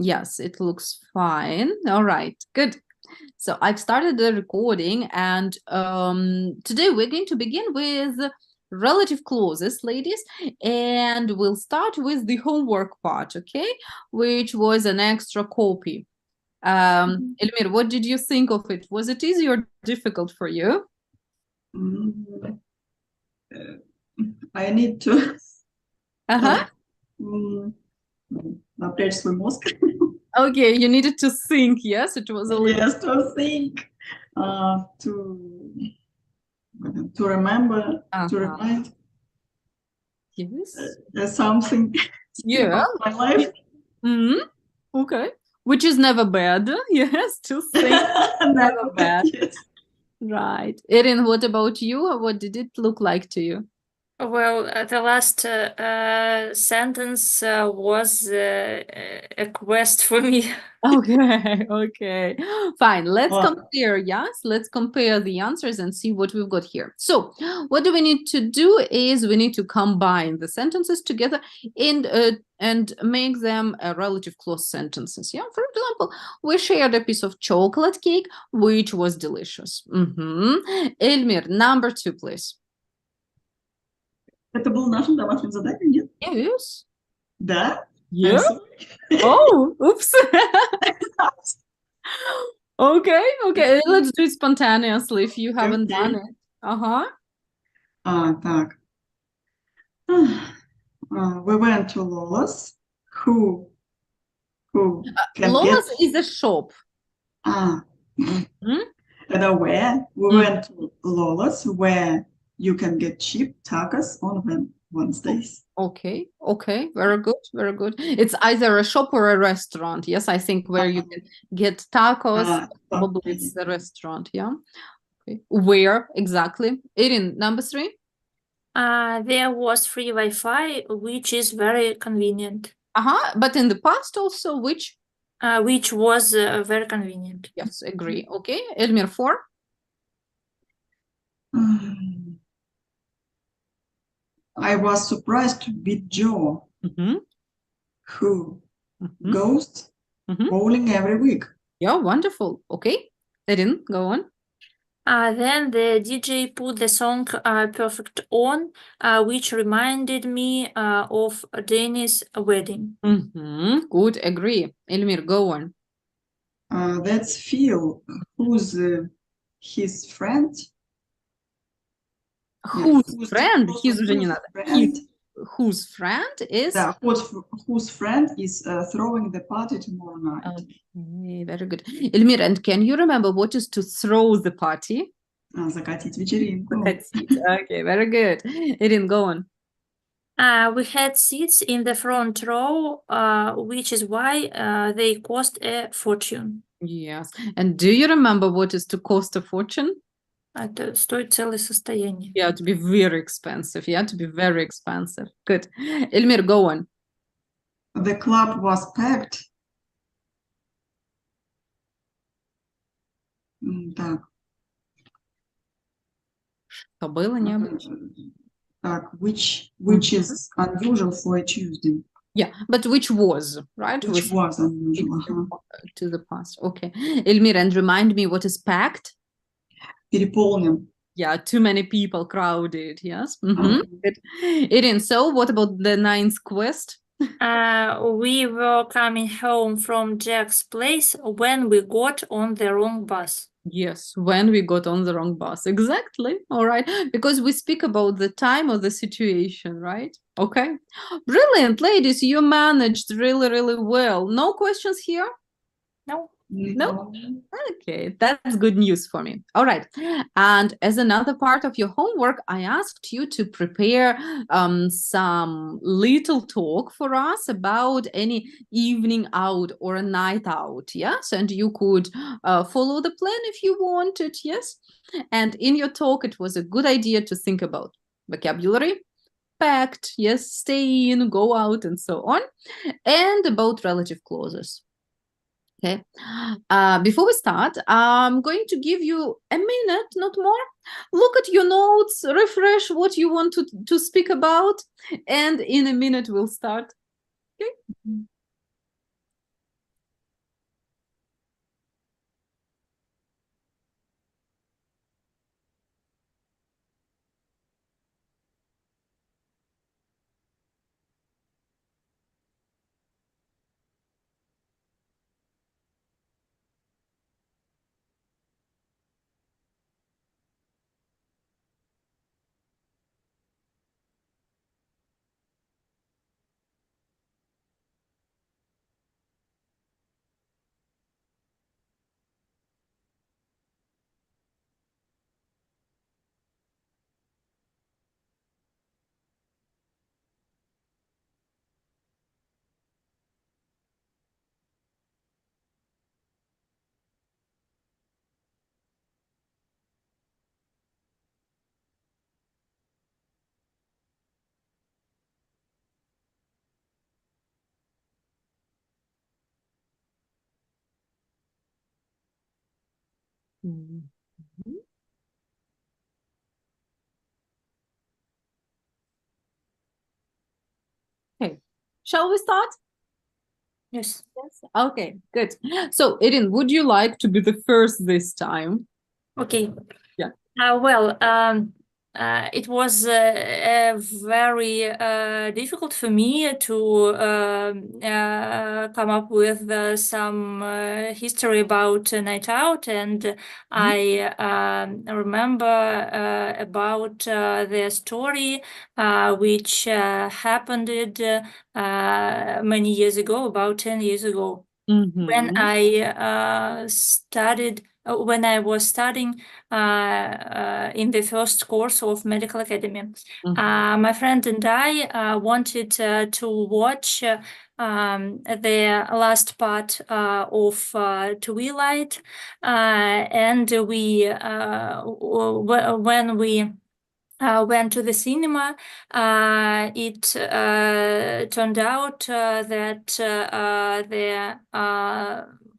Yes, it looks fine. All right, good. So I've started the recording, and today we're going to begin with relative clauses, ladies, and we'll start with the homework part, okay? Which was an extra copy. Elmir, what did you think of it? Was it easy or difficult for you? Mm, I need to Uh-huh. м, напрячь свой мозг. Okay, you needed to think, yes? It was a little... Yes, to think, to remember, to Uh-huh. remind Yes. something Yeah. about my life. Mhm. Okay. Which is never bad. Yes, to think never Never, bad. yes. Right. Erin, what about you? What did it look like to you? Well, the last sentence was a quest for me. Okay, okay. Fine. Let's Well, compare, yes? Let's compare the answers and see what we've got here. So, what do we need to do is we need to combine the sentences together and make them relative clause sentences. Yeah, for example, we shared a piece of chocolate cake, which was delicious. Elmir, number 2, please. это было нашим домашним заданием, нет? Yes. Да? Yeah. I'm sorry. Oh, oops. Okay, okay. Let's do it spontaneously if you haven't done Okay. it. Uh-huh. Так. We went to Lola's. Who can get... Lola's is a shop. Ah, Hmm? where we Mm. went to Lola's, where you can get cheap tacos on Wednesdays. Okay, okay. Very good, very good. It's either a shop or a restaurant. Yes, I think where you can get tacos, probably it's the restaurant. Yeah. Okay. Where exactly? Erin, number 3. There was free Wi-Fi, which is very convenient. Uh-huh. But in the past also, which? Which was very convenient. Yes, agree. Okay. Elmir, 4. I was surprised to meet Joe, who goes bowling every week. Yeah, wonderful. Okay. Erin, go on. Then the DJ put the song Perfect on, which reminded me of Danny's wedding. Good, agree. Elmir, go on. That's Phil, who's his friend. Whose friend? His уже не надо. Friend. Whose friend is? Да, whose friend is throwing the party tomorrow night. Okay, very good. Elmir, and can you remember what is to throw the party? Закатить вечеринку. Okay, very good. Erin, go on. We had seats in the front row, which is why they cost a fortune. Yes. And do you remember what is to cost a fortune? Это стоит целое состояние. Yeah, to be very expensive. Yeah, to be very expensive. Good. Elmir, go on. The club was packed. Так. Что было необычно? Так, which is unusual for a Tuesday. Yeah, but which was, right? Which was unusual. To the past. Okay. Elmir, and remind me what is packed? Переполнен. Yeah, too many people, crowded, yes. Good. Erin, so what about the 9th quest? We were coming home from Jack's place when we got on the wrong bus. Yes, when we got on the wrong bus. Exactly. All right. Because we speak about the time or the situation, right? Okay. Brilliant, ladies. You managed really, really well. No questions here? No. No? Okay, that's good news for me. All right. And as another part of your homework, I asked you to prepare some little talk for us about any evening out or a night out. Yes. And you could follow the plan if you wanted. Yes. And in your talk, it was a good idea to think about vocabulary, packed, yes, stay in, go out, and so on, and about relative clauses. Okay, before we start, I'm going to give you a minute, not more. Look at your notes, refresh what you want to speak about, and in a minute we'll start. Okay. Mhm. Okay, shall we start? Yes. Yes. Okay, good. So, Erin, would you like to be the first this time? Okay. Yeah. Well, it was very difficult for me to come up with some history about Night Out, and I remember about the story which happened many years ago, about 10 years ago, when Mhm. I studied. When I was studying in the first course of medical academy, my friend and I wanted to watch the last part of Twilight, and when we went to the cinema, it turned out that the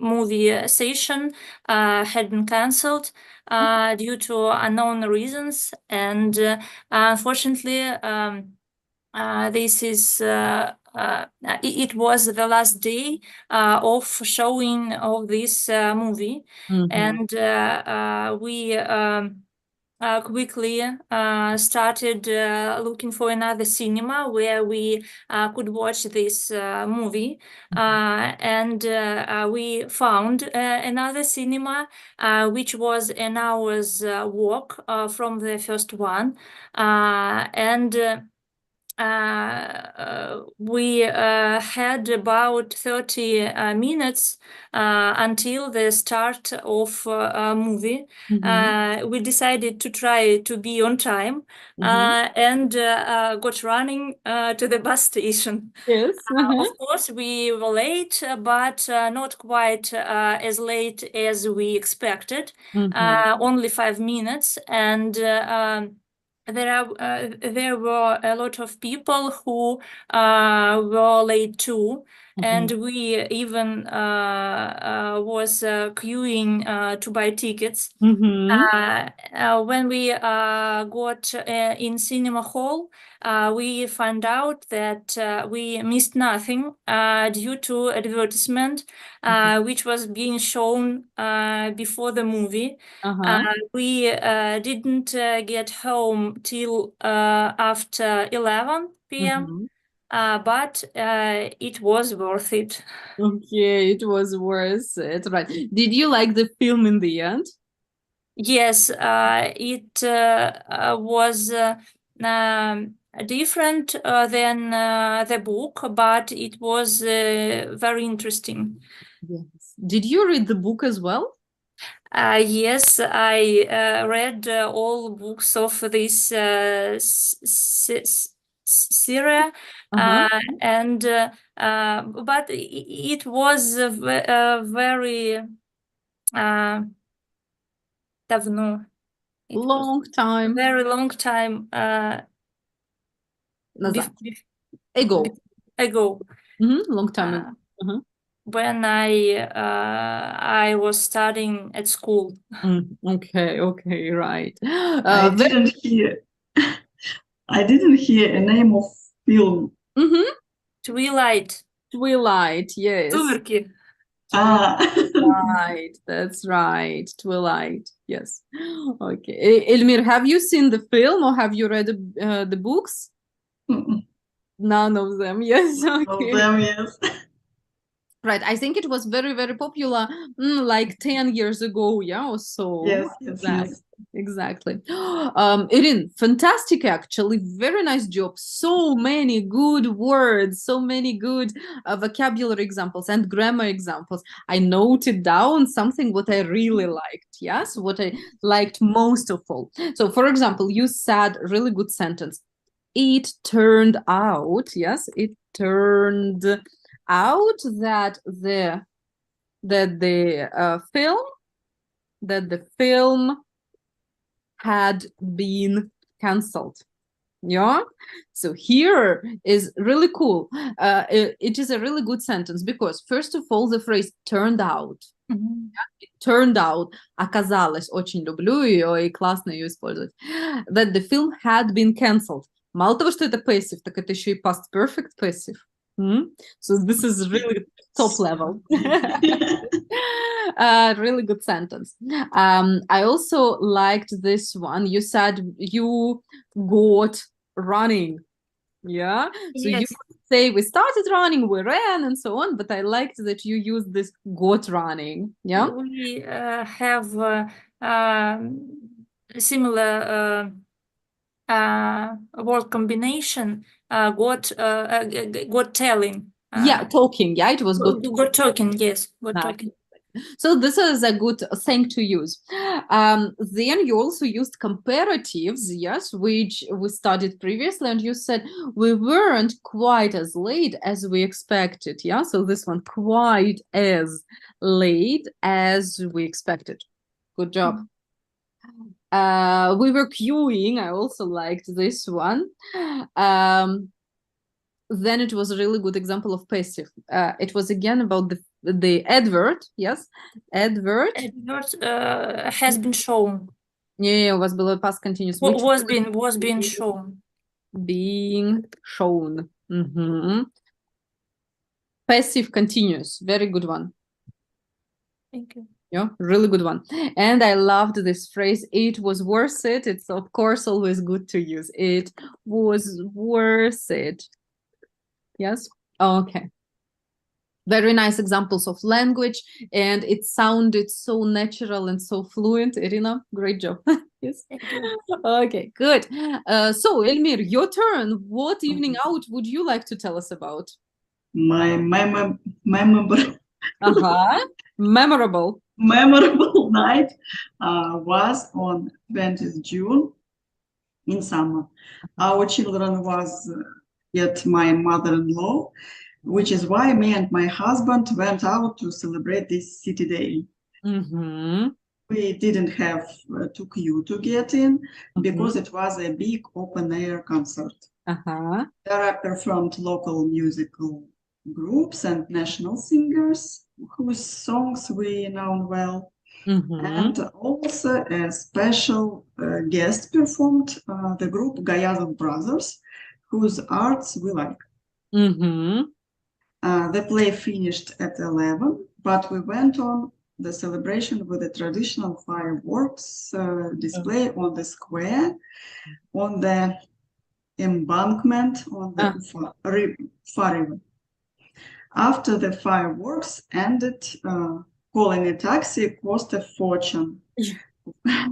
movie session had been cancelled due to unknown reasons, and unfortunately, this is it was the last day of showing of this movie, and we quickly started looking for another cinema where we could watch this movie, and we found another cinema which was an hour's walk from the first one, and we had about 30 minutes until the start of a movie. We decided to try to be on time and got running to the bus station. Yes. Of course, we were late, but not quite as late as we expected. Only 5 minutes, and there were a lot of people who were late too, and we even was queuing to buy tickets. When we got in cinema hall, we found out that we missed nothing due to advertisement which was being shown before the movie. We didn't get home till after 11 p.m. But it was worth it. Okay, it was worth it, right? Did you like the film in the end? Yes, it was different than the book, but it was very interesting. Yes. Did you read the book as well? Yes, I read all books of this series, and but it was very давно. It was Long time very long time назад. bef- Ago. ago, Long time ago. when I was studying at school. Okay, right. I didn't hear. I didn't hear a name of film. Twilight. Twilight, yes. Сумерки. Right, that's right. Twilight, yes. Okay. Elmir, have you seen the film or have you read the books? None of them, yes. Okay. Of them, yes. Right, I think it was very, very popular like 10 years ago, yeah, or so. Yes. Exactly. Irin, fantastic, actually. Very nice job. So many good words, so many good vocabulary examples and grammar examples. I noted down something what I really liked. Yes, what I liked most of all. So, for example, you said really good sentence. It turned out, yes, it turned out that the film had been cancelled. Yeah, so here is really cool. It is a really good sentence because first of all, the phrase turned out, Мгм. Turned out, оказалось, очень люблю ее и классно ее использовать, that the film had been cancelled. Мало того, что это passive, так это еще и past perfect passive. So this is really top level. Really good sentence. I also liked this one. You said you got running. Yeah. So you Yes. could say we started running, we ran, and so on. But I liked that you used this got running. Yeah. We have similar word combination. Got telling. Yeah, talking. Yeah, it was good. Got talking. Yes, got Ah, talking. So this is a good thing to use. Then you also used comparatives, yes, which we studied previously, and you said we weren't quite as late as we expected. Yeah, so this one quite as late as we expected. Good job. We were queuing. I also liked this one. Then it was a really good example of passive. It was again about the advert. Yes, advert. Advert has been shown. Не, у вас было past continuous. Which Was being shown. being shown. Passive continuous. Very good one. Thank you. Yeah, really good one. And I loved this phrase, it was worth it. It's of course always good to use. It was worth it. Yes. Okay. Very nice examples of language, and it sounded so natural and so fluent. Irina, great job. Yes. Thank you. Okay, good. So Elmir, your turn. What evening out would you like to tell us about? My memorable Memorable. memorable night was on 20th June in summer. Our children was at my mother-in-law, which is why me and my husband went out to celebrate this city day. We didn't have to queue to get in because it was a big open air concert. There are performed local musical groups and national singers whose songs we know well. And also a special guest performed, the group Gayazov Brothers, whose arts we like. The play finished at 11, but we went on the celebration with a traditional fireworks display on the square, on the embankment, on the Far River. After the fireworks ended, calling a taxi cost a fortune,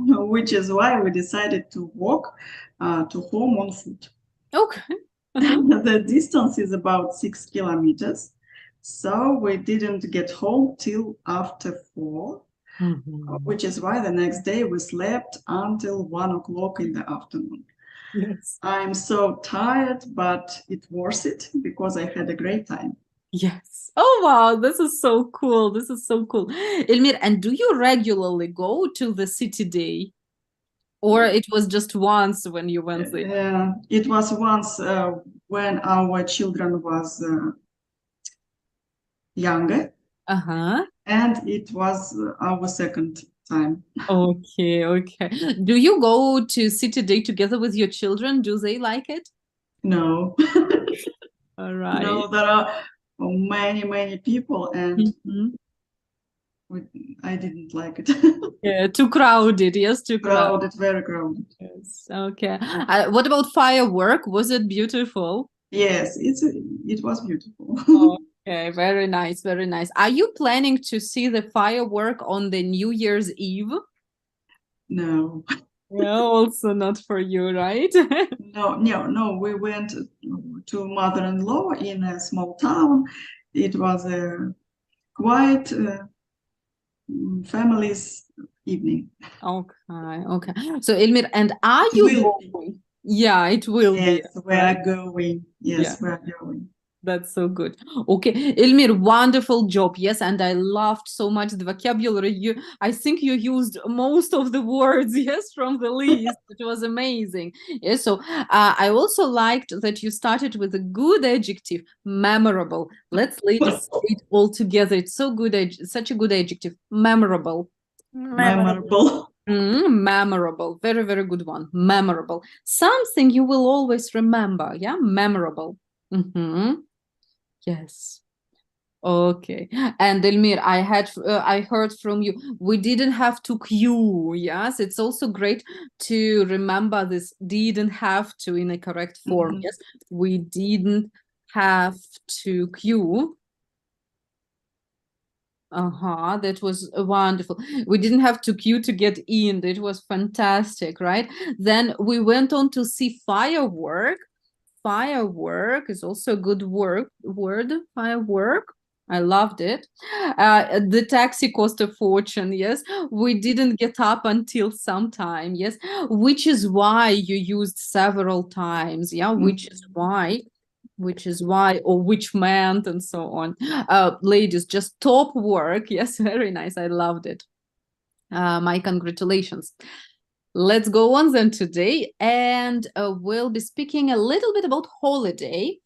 which is why we decided to walk to home on foot. Okay. The distance is about 6 kilometers, so we didn't get home till after 4, which is why the next day we slept until 1 o'clock in the afternoon. Yes. I'm so tired, but it's worth it because I had a great time. Yes. Oh, wow. This is so cool. This is so cool. Elmir, and do you regularly go to the city day? Or it was just once when you went there? It was once when our children was younger. And it was our second time. Okay, okay. Do you go to city day together with your children? Do they like it? No. All right. No, there are many people, and I didn't like it. Yeah, too crowded. Yes, too crowded. Very crowded. Yes. Okay. What about firework? Was it beautiful? Yes, it was beautiful. Okay, very nice, very nice. Are you planning to see the firework on the New Year's Eve? No. Yeah, also not for you, right? No. We went to mother-in-law in a small town. It was a quiet family's evening. Okay. So Elmir, and are you going? Yeah, it will be. Yes, we are going. Yes, we are going. That's so good. Okay, Elmir, wonderful job. Yes, and I loved so much the vocabulary. I think you used most of the words, yes, from the list. It was amazing. Yes, so I also liked that you started with a good adjective, memorable. Let's ladies say it all together. It's so good, such a good adjective, memorable. Memorable. Memorable. Very, very good one. Memorable. Something you will always remember. Yeah, memorable. Yes. Okay. And Elmir, I heard from you. We didn't have to queue. Yes, it's also great to remember this didn't have to in a correct form. Mhm. Yes, we didn't have to queue. That was wonderful. We didn't have to queue to get in. It was fantastic, right? Then we went on to see firework. Firework is also a good word. Firework. I loved it. The taxi cost a fortune. Yes, we didn't get up until sometime. Yes, which is why you used several times. Yeah, which is why, or which meant, and so on. Ladies, just top work. Yes, very nice. I loved it. My congratulations. Let's go on then today, and we'll be speaking a little bit about holiday,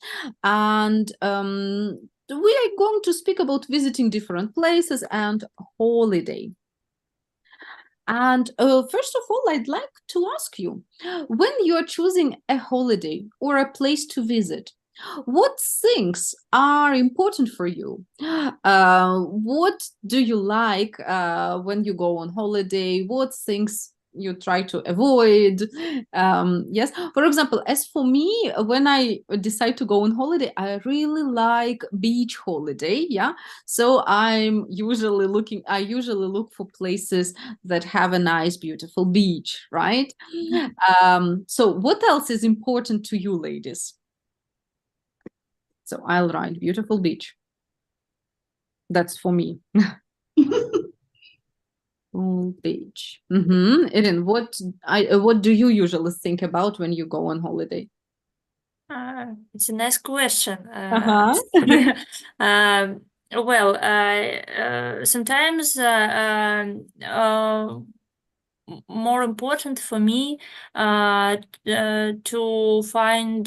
and we are going to speak about visiting different places and holiday. And first of all, I'd like to ask you, when you're choosing a holiday or a place to visit, what things are important for you? What do you like when you go on holiday? What things you try to avoid? Yes, for example, as for me, when I decide to go on holiday, I really like beach holiday. Yeah, so I usually look for places that have a nice, beautiful beach, right? So what else is important to you, ladies? So I'll write beautiful beach. That's for me. Beach. Erin, what do you usually think about when you go on holiday? It's a nice question. Uh-huh. Well, sometimes more important for me to find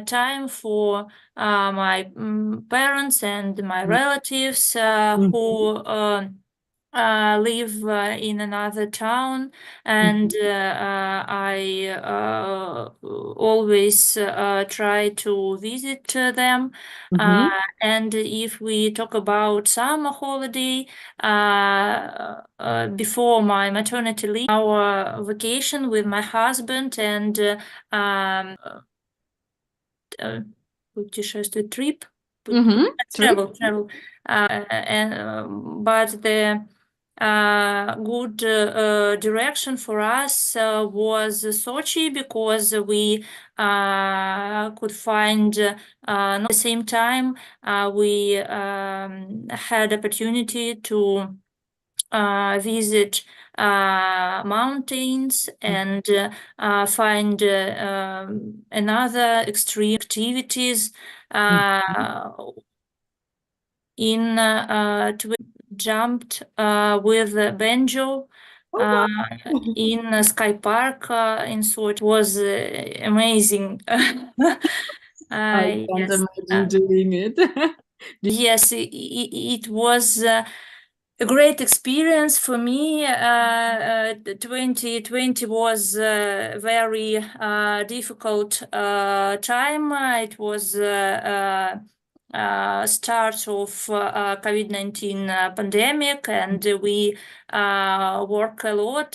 time for my parents and my relatives who live in another town, and I always try to visit them. And if we talk about summer holiday, before my maternity leave, our vacation with my husband and путешествие, trip, travel. But the good direction for us was Sochi, because we could find at the same time we had opportunity to visit mountains and find another extreme activities in jumped with banjo in Sky Park in Sochi. It was amazing. I can't Yes. imagine doing it. Yes, it was a great experience for me. 2020 was a very difficult time. It was start of COVID-19 pandemic, and we work a lot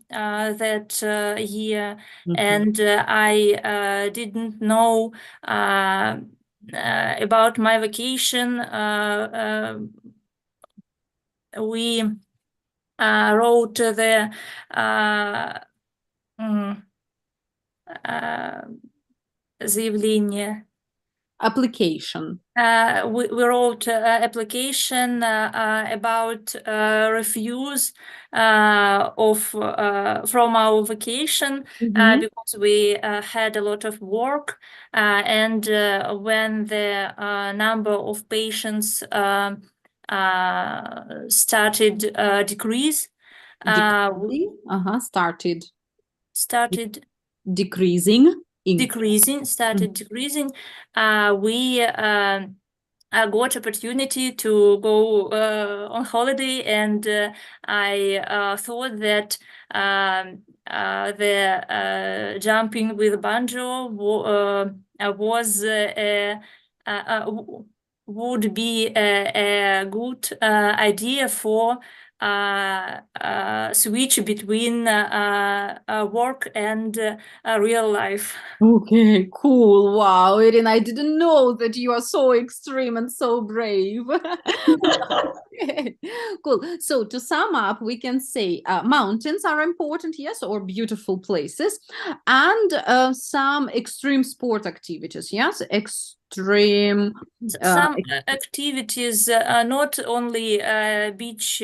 that year, and I didn't know about my vacation. We wrote the заявление. Application. We wrote application about refuse from our vacation because we had a lot of work and when the number of patients started decrease. Started decreasing. Started decreasing. We got opportunity to go on holiday, and I thought that the jumping with banjo would be a good idea for switch between work and real life. Okay, cool. Wow, Irina, I didn't know that you are so extreme and so brave. Okay, cool. So to sum up, we can say mountains are important, yes, or beautiful places, and some extreme sport activities, yes, extreme. Some activities, not only beach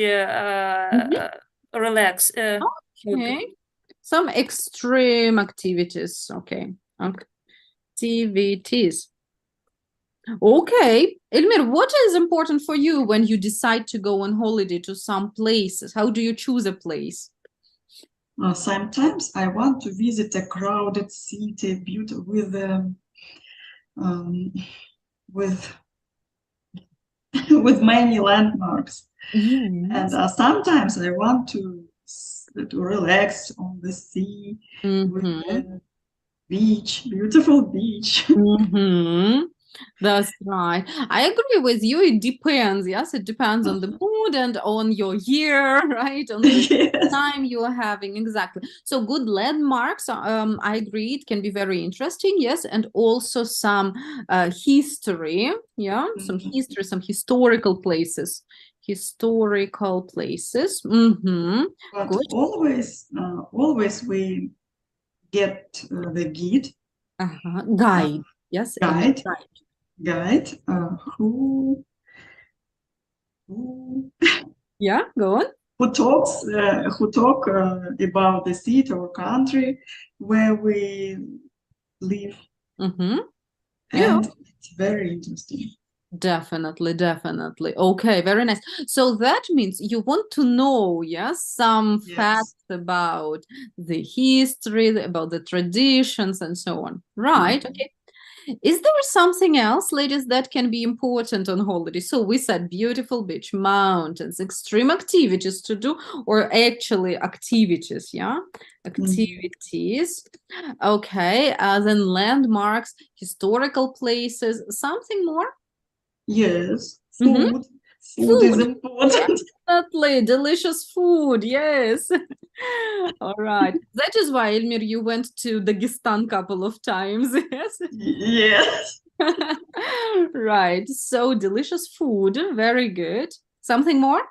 relax. Okay. Some extreme activities. Okay. Activities. Okay. Elmir, what is important for you when you decide to go on holiday to some places? How do you choose a place? Sometimes I want to visit a crowded city, beautiful with with many landmarks. Yes. And sometimes I want to relax on the sea with the beach, beautiful beach. That's right. I agree with you. It depends. Yes, it depends on the mood and on your year, right? On the time you are having. Exactly. So good landmarks. I agree. It can be very interesting. Yes, and also some history. Yeah, some history, some historical places. Historical places. But good. always we get the guide. Yes, guide who yeah, go on. Who talk about the city or country where we live. And it's very interesting. Definitely. Okay, very nice. So that means you want to know, yes, some facts about the history, about the traditions, and so on. Right. Okay. Is there something else, ladies, that can be important on holiday? So we said beautiful beach, mountains, extreme activities to do, or actually activities, yeah? Activities. Okay, then landmarks, historical places, something more? Yes, food. Food is important. Definitely, delicious food, yes. All right. That is why, Elmir, you went to Dagestan couple of times, yes? Yes. Right. So delicious food, very good. Something more?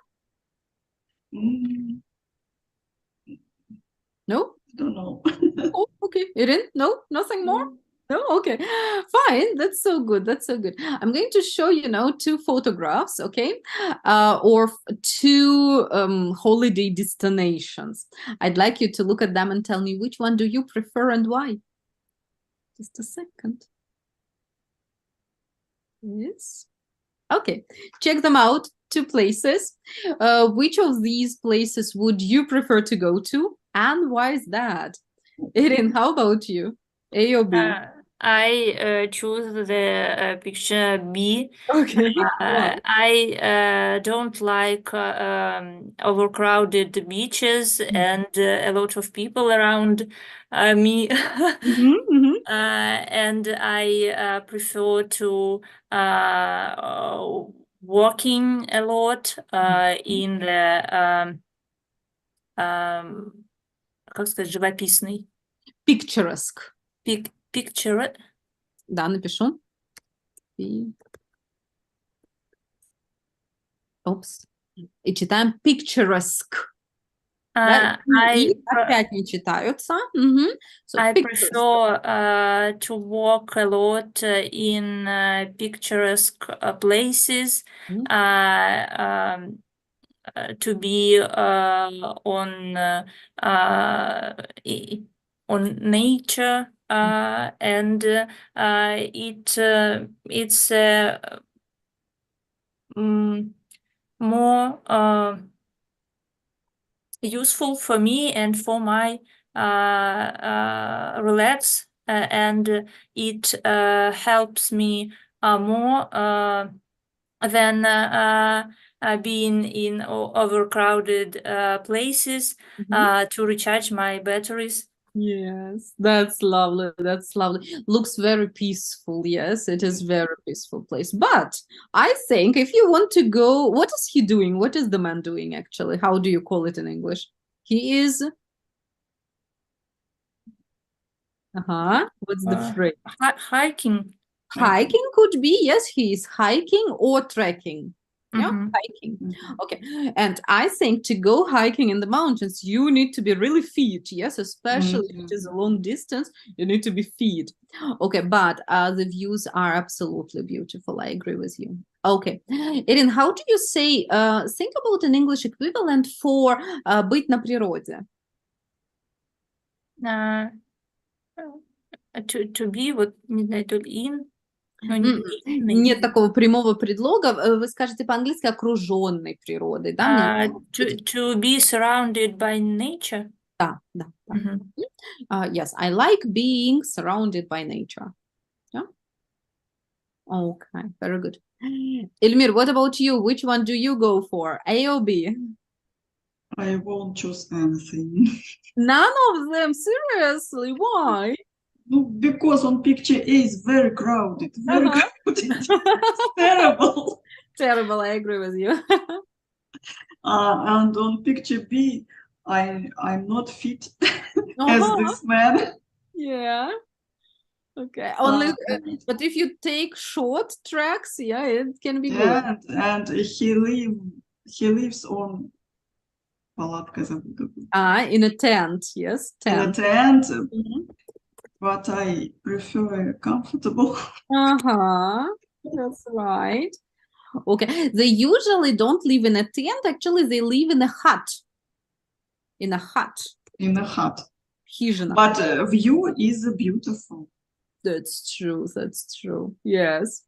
No? Don't know. Oh, okay. Irin? No? Nothing more? No, okay, fine. That's so good. I'm going to show you now two photographs, okay, or two holiday destinations. I'd like you to look at them and tell me which one do you prefer and why. Just a second. Yes. Okay, check them out. Two places. Which of these places would you prefer to go to, and why is that? Irin, how about you? A or B? I choose the picture B. Okay. I don't like overcrowded beaches and a lot of people around me. And I prefer to walking a lot in the как сказать, живописный. Picturesque. Picture. Да, напишу. Опс. И читаем picturesque. Right? I И опять не читаются. Мгм. So I pictures. prefer to walk a lot in picturesque places, Mhm. to be on nature, and it's more useful for me and for my relax, and it helps me more than being in overcrowded places Mhm. to recharge my batteries. Yes, that's lovely. That's lovely. Looks very peaceful. Yes, it is very peaceful place. But I think if you want to go, what is he doing? What is the man doing actually? How do you call it in English? He is, what's the phrase? Hiking. Hiking could be, yes, he is hiking or trekking. Yeah, Mhm. hiking. Mhm. Okay. And I think to go hiking in the mountains, you need to be really fit. Yes, especially if it is a long distance, you need to be fit. Okay, but the views are absolutely beautiful. I agree with you. Okay. Erin, how do you say, think about an English equivalent for быть на природе? To be, вот, не знаю, то ли in, но не in, Нет такого прямого предлога. Вы скажете по-английски окруженной природой, да? Мне to be surrounded by nature. да, да, да. Mhm. Yes, I like being surrounded by nature. Yeah. Okay, very good. Elmir, what about you? Which one do you go for? A or B? I won't choose anything. None of them, seriously, why? No, because on picture A is very crowded, very Uh-huh. crowded. Terrible. Terrible, I agree with you. And on picture B, I'm not fit as Uh-huh. this man. Yeah. Okay. Only, And, but if you take short tracks, yeah, it can be good. and he lives on палатка забыла. In a tent, yes, In a tent. tent, Mhm. but I prefer comfortable. Uh-huh. That's right. Okay. They usually don't live in a tent. Actually, they live in a hut. In a hut. In a hut. Хижина. But view is beautiful. That's true. That's true. Yes.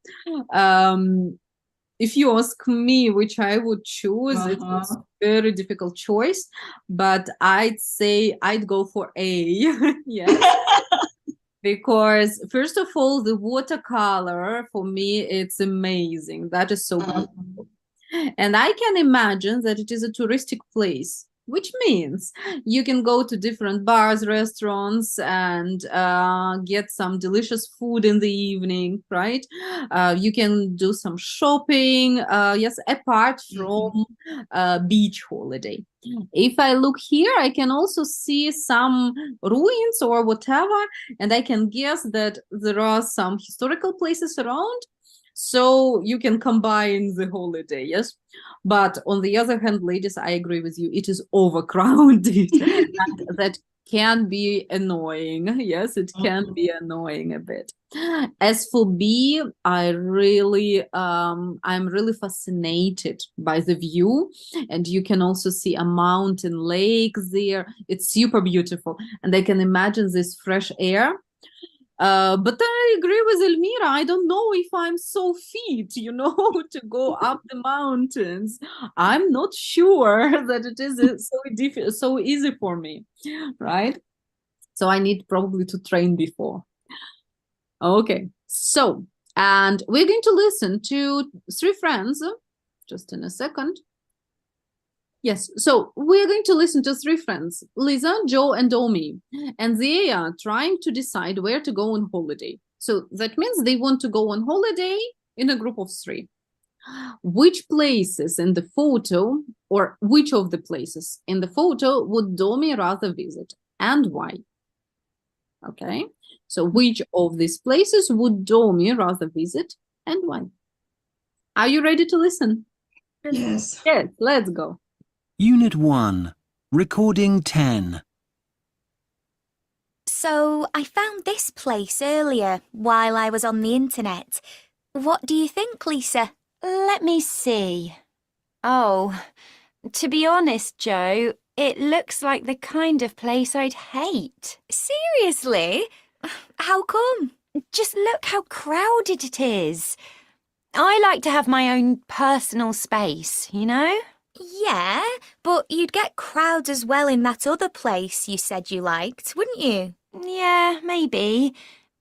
If you ask me which I would choose, it's a very difficult choice, but I'd say I'd go for A. Yes. Because first of all, the watercolor for me, it's amazing. That is so beautiful. And I can imagine that it is a touristic place, which means you can go to different bars, restaurants, and get some delicious food in the evening, right? You can do some shopping, yes, apart from beach holiday. If I look here, I can also see some ruins or whatever, and I can guess that there are some historical places around. So you can combine the holiday, yes. But on the other hand, ladies, I agree with you. It is overcrowded, and that can be annoying. Yes, it can be annoying a bit. As for B, I'm really fascinated by the view, and you can also see a mountain lake there. It's super beautiful, and I can imagine this fresh air. But I agree with Elmira. I don't know if I'm so fit, to go up the mountains. I'm not sure that it is so easy for me, right? So I need probably to train before. Okay, so, and we're going to listen to three friends, just in a second. Yes, so we're going to listen to three friends, Lisa, Joe, and Omi, and they are trying to decide where to go on holiday. So that means they want to go on holiday in a group of three. Which places in the photo, or which of the places in the photo would Domi rather visit, and why? Okay, so which of these places would Domi rather visit, and why? Are you ready to listen? Yes. Yes, let's go. Unit 1. Recording 10. So, I found this place earlier while I was on the internet. What do you think, Lisa? Let me see. Oh, to be honest, Joe, it looks like the kind of place I'd hate. Seriously? How come? Just look how crowded it is. I like to have my own personal space, you know? Yeah, but you'd get crowds as well in that other place you said you liked, wouldn't you? Yeah, maybe.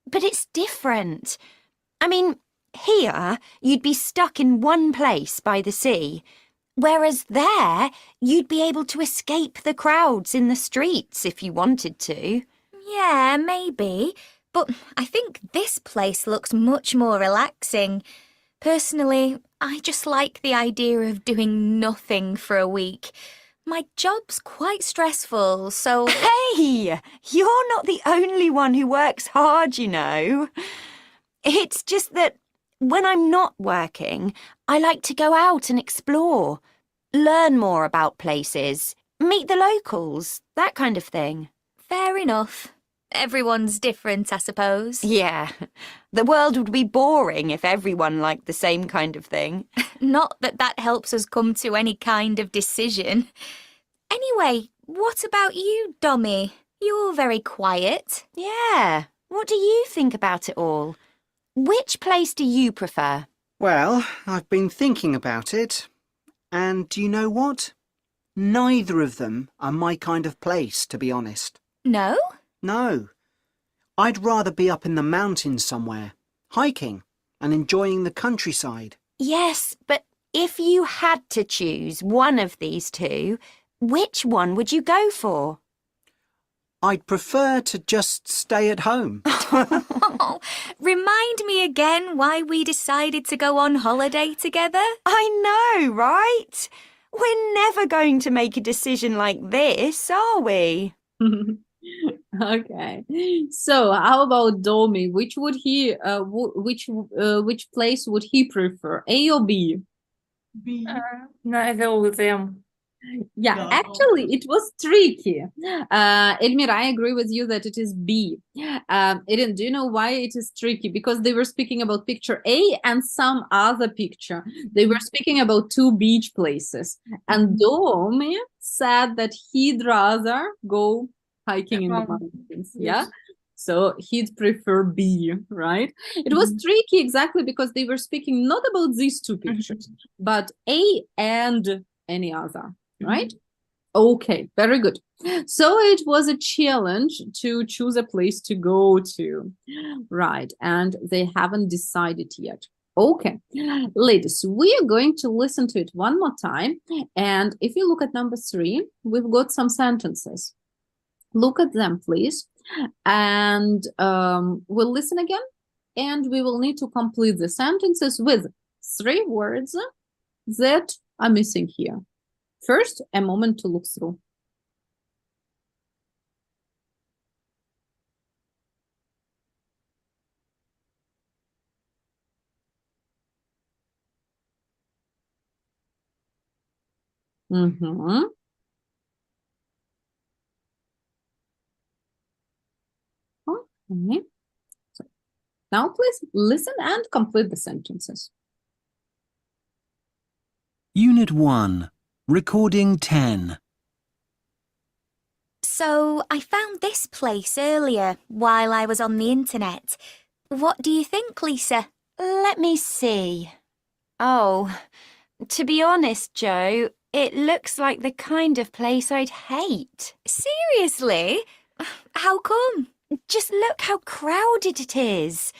But it's different. I mean, here, you'd be stuck in one place by the sea, whereas there, you'd be able to escape the crowds in the streets if you wanted to. Yeah, maybe. But I think this place looks much more relaxing. Personally, I just like the idea of doing nothing for a week. My job's quite stressful, so... Hey, you're not the only one who works hard, you know. It's just that when I'm not working, I like to go out and explore, learn more about places, meet the locals, that kind of thing. Fair enough. Everyone's different, I suppose. Yeah, the world would be boring if everyone liked the same kind of thing. Not that that helps us come to any kind of decision. Anyway, what about you, Dommy? You're very quiet. Yeah, what do you think about it all? Which place do you prefer? Well, I've been thinking about it, and do you know what? Neither of them are my kind of place, to be honest. No? No. I'd rather be up in the mountains somewhere, hiking and enjoying the countryside. Yes, but if you had to choose one of these two, which one would you go for? I'd prefer to just stay at home. Oh, remind me again why we decided to go on holiday together. I know, right? We're never going to make a decision like this, are we? Okay. So how about Domi? Which would he which place would he prefer? A or B? B. Neither of them. Yeah, No. actually, it was tricky. Elmira, I agree with you that it is B. Eden, do you know why it is tricky? Because they were speaking about picture A and some other picture. They were speaking about two beach places. And Domi said that he'd rather go hiking in the mountains. Yeah. Yes. So he'd prefer B, right? It was tricky exactly because they were speaking not about these two pictures, but A and any other, right? Okay, very good. So it was a challenge to choose a place to go to, right? And they haven't decided yet. Okay, ladies, we are going to listen to it one more time. And if you look at number 3, we've got some sentences. Look at them, please. And we'll listen again. And we will need to complete the sentences with 3 words that are missing here. First, a moment to look through. Okay. So now please listen and complete the sentences. Unit 1. Recording 10. So, I found this place earlier while I was on the internet. What do you think, Lisa? Let me see. Oh, to be honest, Joe, it looks like the kind of place I'd hate. Seriously? How come? Just look how crowded it is.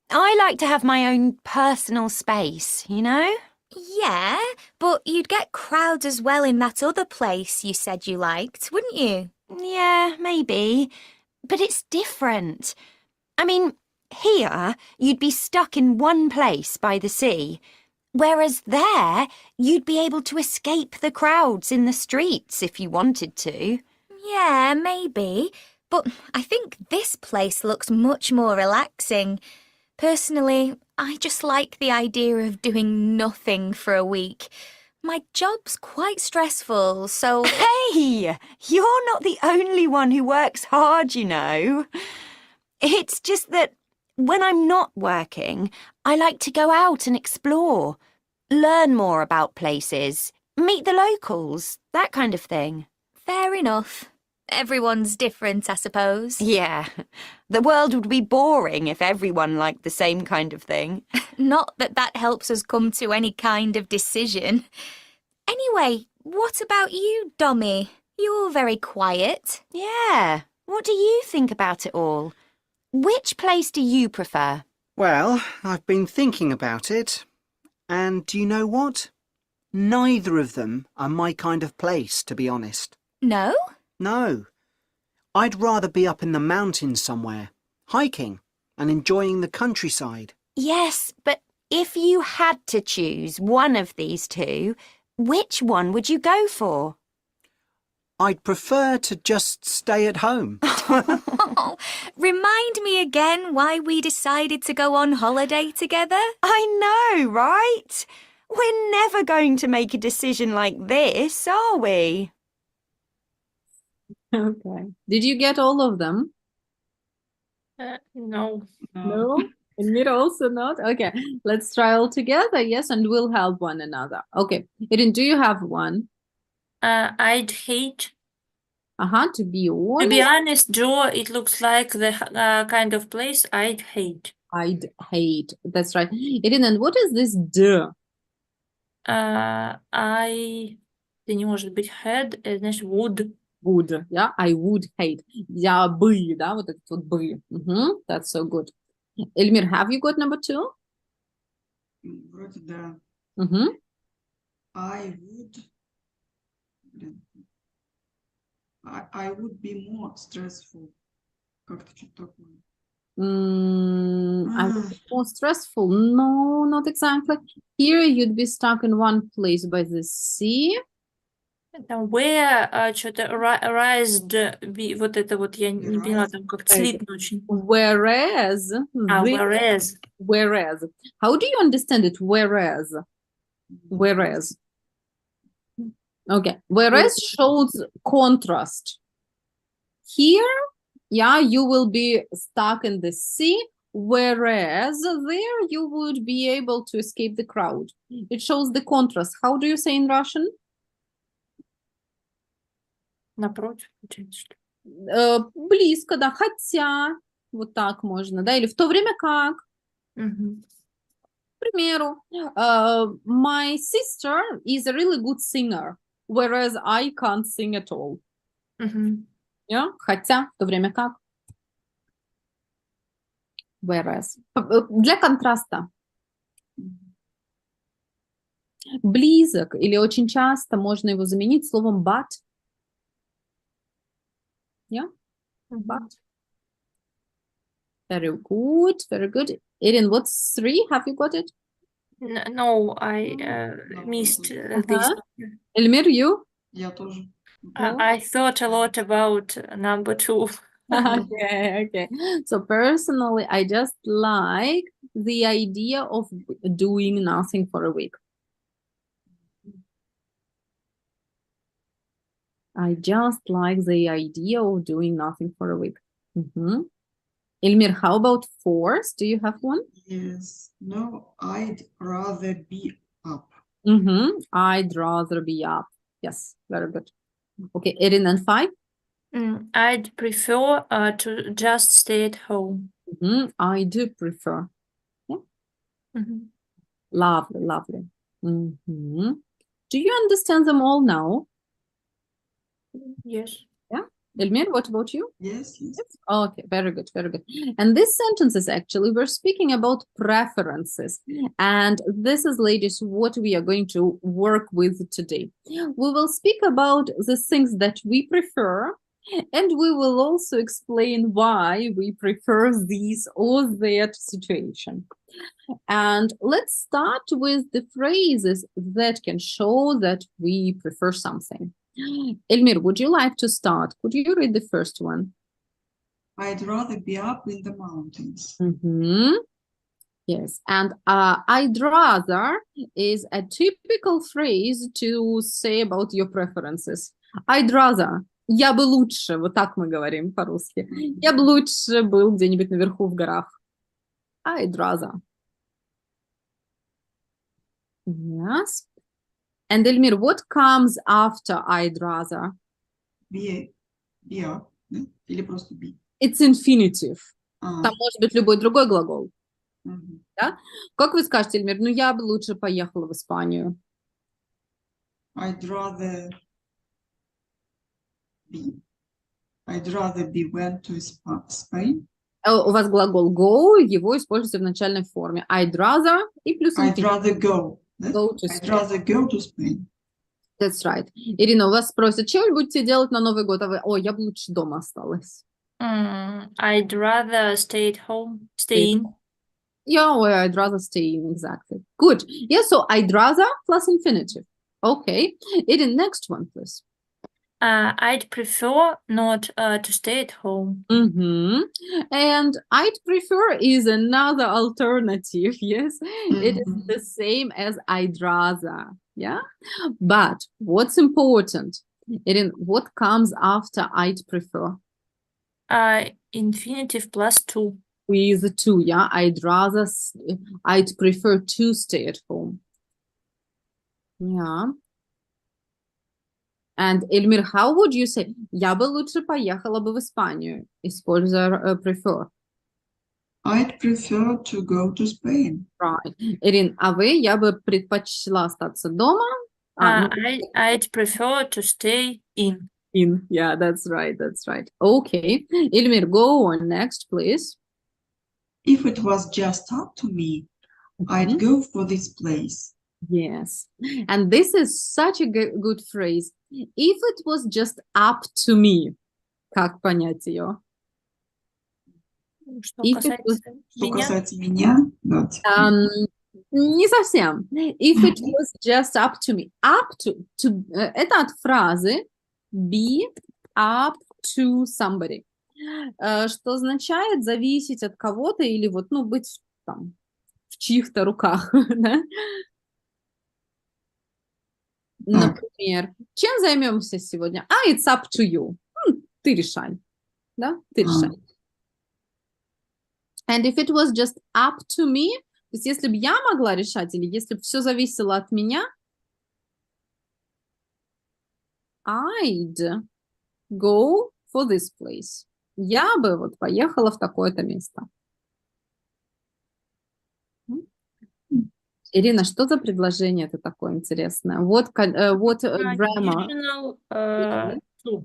I like to have my own personal space, you know? Yeah, but you'd get crowds as well in that other place you said you liked, wouldn't you? Yeah, maybe. But it's different. I mean, here, you'd be stuck in one place by the sea, whereas there, you'd be able to escape the crowds in the streets if you wanted to. Yeah, maybe. But I think this place looks much more relaxing. Personally, I just like the idea of doing nothing for a week. My job's quite stressful, so Hey, you're not the only one who works hard, you know. It's just that when I'm not working, I like to go out and explore, learn more about places, meet the locals, that kind of thing. fair enough. Everyone's different, I suppose. Yeah, the world would be boring if everyone liked the same kind of thing. Not that that helps us come to any kind of decision. Anyway, what about you, Dommy? You're very quiet. Yeah, what do you think about it all? Which place do you prefer? Well, I've been thinking about it, and do you know what? Neither of them are my kind of place, to be honest. No? No. I'd rather be up in the mountains somewhere, hiking and enjoying the countryside. Yes, but if you had to choose one of these two, which one would you go for? I'd prefer to just stay at home. Oh, remind me again why we decided to go on holiday together. I know, right? We're never going to make a decision like this, are we? Okay. Did you get all of them? No. No? Elmira also not? Okay. Let's try all together. Yes, and we'll help one another. Okay. Erin, do you have one? I'd hate. To be honest. To be honest, Joe, it looks like the kind of place I'd hate. I'd hate. That's right. Erin, and what is this D? Ты не может быть had, значит, would. Would, yeah, I would hate. Я бы, да, вот этот вот бы. That's so good. Elmir, have you got number 2? Вроде да. I would. Блин. I would be more stressful. Как-то что-то такое. I would be more stressful. No, not exactly. Here you'd be stuck in one place by the sea. Там where что-то raised, вот это вот я не поняла, там как слитно очень. Whereas, Whereas. How do you understand it? Whereas. Okay. Whereas shows contrast. Here, yeah, you will be stuck in the sea, whereas there you would be able to escape the crowd. It shows the contrast. How do you say in Russian? Напротив, получается, что. Близко, да, хотя, вот так можно, да, или в то время как. К примеру, my sister is a really good singer, whereas I can't sing at all. Yeah? Хотя, в то время как. Whereas. Для контраста. Близок или очень часто можно его заменить словом but. Yeah? But. Very good, very good. Erin, what's 3? Have you got it? No, I missed this. Elmir, you? Я тоже. I thought a lot about number 2. Okay. So personally, I just like the idea of doing nothing for a week. I just like the idea of doing nothing for a week. Elmir, how about 4s? Do you have one? Yes. No, I'd rather be up. I'd rather be up. Yes, very good. Okay, Erin, and 5? I'd prefer to just stay at home. I do prefer. Yeah. Lovely, lovely. Do you understand them all now? Yes. Yeah. Elmir, what about you? Yes. Okay, very good, very good. And this sentence is actually, we're speaking about preferences. And this is, ladies, what we are going to work with today. We will speak about the things that we prefer, and we will also explain why we prefer this or that situation. And let's start with the phrases that can show that we prefer something. Elmir, would you like to start? Could you read the first one? I'd rather be up in the mountains. Yes, and I'd rather is a typical phrase to say about your preferences. I'd rather. Я бы лучше, вот так мы говорим по-русски. Я бы лучше был где-нибудь наверху в горах. I'd rather. Yes. And Elmir, what comes after I'd rather? Be are, да? Или просто be? It's infinitive. А, Там может быть любой другой глагол. мгм. Как вы скажете, Эльмир? Ну, я бы лучше поехала в Испанию. I'd rather be. I'd rather be went to Spain. У вас глагол go, его используйте в начальной форме. I'd rather и плюс I'd infinitive. rather go. Да? Go to I'd Spain. rather go to Spain. That's right. Ирина, у вас спросят, что вы будете делать на Новый год? А вы, ой, я бы лучше дома осталась. I'd rather stay at home, stay in. Yeah, or I'd rather stay in, exactly. Good. Yeah, so I'd rather plus infinitive. Okay. Irina, next one, please. I'd prefer not to stay at home. And I'd prefer is another alternative. Yes, it is Mhm. the same as I'd rather. Yeah, but what's important? Irina, what comes after I'd prefer? Infinitive plus to. With to, yeah, I'd prefer to stay at home. Yeah. And Elmir, how would you say? Я бы лучше поехала бы в Испанию, используя prefer. I'd prefer to go to Spain. Right. Ирин, а вы? Я бы предпочла остаться дома. I'd prefer to stay in. In. Yeah, that's right. That's right. Okay. Elmir, go on next, please. If it was just up to me, I'd go for this place. Yes. And this is such a good phrase. If it was just up to me, как понять ее? Что If it was касается Что меня, касается меня, да, не совсем. If it was just up to me. Up to это от фразы be up to somebody, что означает зависеть от кого-то или вот, ну, быть там в чьих-то руках, да? Например, чем займемся сегодня? It's up to you. Ты решай. Да? Ты решай. And if it was just up to me, то есть если бы я могла решать, или если бы все зависело от меня, I'd go for this place. Я бы вот поехала в такое-то место. Ирина, что за предложение это такое интересное? What grammar? conditional to.